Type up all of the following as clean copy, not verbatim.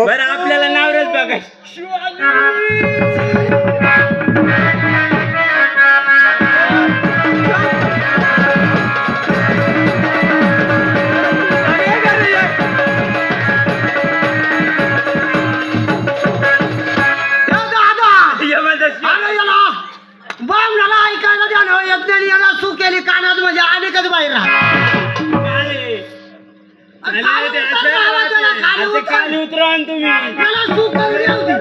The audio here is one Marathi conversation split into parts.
बरं आपल्याला नावरच बघायचं. ऐकायला द्या ना एकट्याने याला सू केली कानात म्हणजे अनेकच बाहेर खाली उतरा तुम्ही. मला सू करून येऊ दे.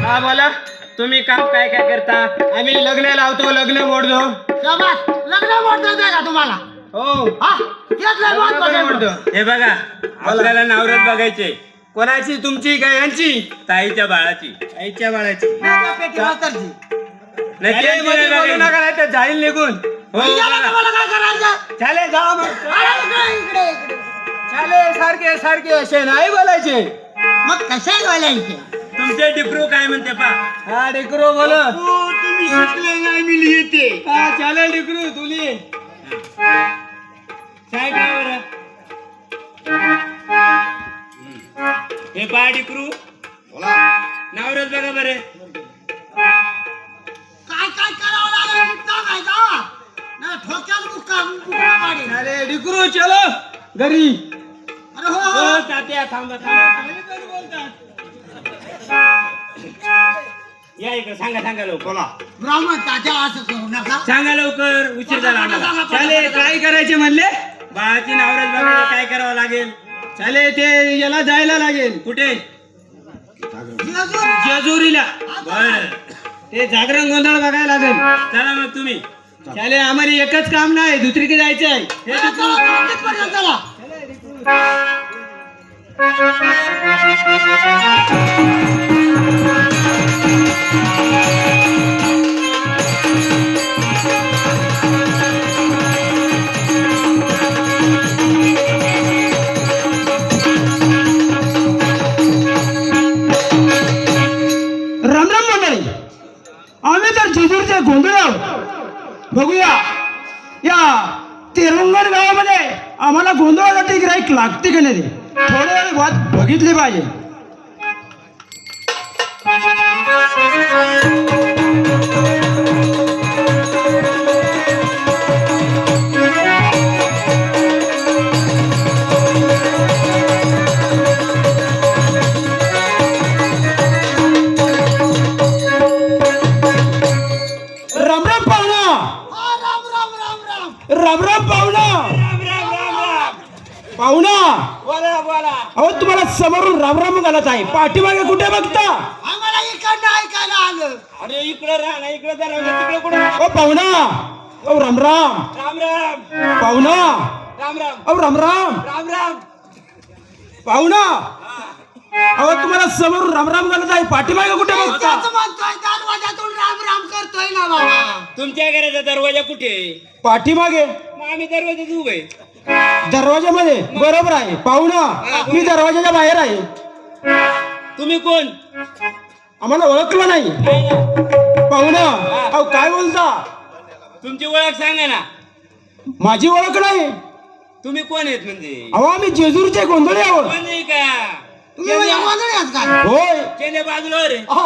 हा बोला तुम्ही काम काय काय करता? आम्ही लग्न लावतो, लग्न मोडतो. शाबास, लग्न मोडता येते का तुम्हाला? हो, हा तेच लय महत्वाचं मोडतो. हे बघा आपल्याला नावरच बघायचे. कोणाची? तुमची काय यांची? ताईच्या बाळाची. आईच्या बाळाची. पेटी वाजताची. नाही, अरे, त्यांची मध्ये नाही बोलू बघायची. नका, नाही तर जाईल निघून. हो, याला बघा. तुम्हाला काय करायचं? चालेल, जा मग. अरे, इकडे, इकडे. चालेल, सारखे सारखे असे नाही बोलायचे. मग कशा बोलायचे? तुमचे डिप्रू काय म्हणते पा? हा डिक्रो बोल. तुम्ही शिकले नाही मी लिहिते. हा चालेल डिक्रू तुली. काय काय बरं? हे पा डिप्रू नावरच बघा बरे. काय काय करावं लागेल मिठा नाही का? ना ठोक्यात मुक्का मारेल. अरे डिक्रू चलो घरी. अरे हो, हो हो. तात्या थांबा थांबा. या इकडे सांगा सांगा लवकर. ब्राह्मण तात्या असं करू नका. सांगा लवकर उशीर झाला आम्हाला. चालेल, काय करायचे म्हणले? बाळाची नावरच बघायला काय करावं लागेल? चालेल, ते याला जायला लागेल. कुठे? जेजूर. जेजुरीला. बर ते जागरण गोंधळ बघायला लागेल. चला मग तुम्ही. चालेल, आम्हाला एकच काम नाही, दुसरीकडे जायचं आहे. चला, चला, तिथपर्यंत चला. राम राम मंडळी, आम्ही तर जेजूरचे गोंधळ आहोत. बघूया या तेरंगण गावामध्ये आम्हाला गोंधळासाठी गिराईक लागते की नाही, थोडे वेळ वाट बघितली पाहिजे. राम राम पाहुणा. हा, राम राम राम राम. राम राम पाहुणा. राम राम राम राम. पाहुणा, बोला बोला. अहो तुम्हाला समोरून राम राम घालत आहे, पाठीमागे कुठे बघता? आम्हाला इकडनं ऐकायला आलं. अरे इकडे राहा ना, इकडे जरा तिकडे कुठे? ओ पाहुणा, ओ राम राम. राम राम पाहुणा, राम राम ओ राम राम. राम राम. पाहुणा, अहो तुम्हाला समोरून राम राम घालत आहे, पाठीमागे कुठे बघता? त्याच म्हणतोय दरवाजातून राम राम करतोय ना बाबा. तुमच्या घराचा दरवाजा कुठे? पाठीमागे मग आम्ही दरवाजाच उभे. दरवाजामध्ये. बरोबर आहे पाहुणा, मी दरवाजाच्या बाहेर आहे. तुम्ही कोण? आम्हाला ओळखलं नाही. पाहुणा, अहो काय बोलता? तुमची ओळख सांगा ना. माझी ओळख नाही. तुम्ही कोण आहेत म्हणजे? अहो आम्ही जेजूरचे गोंधळी आहोत. कोण आहे का? तुम्ही म्हणजे गोंधळी आहात का? होय. चेंडे बाजूला रे. आहा.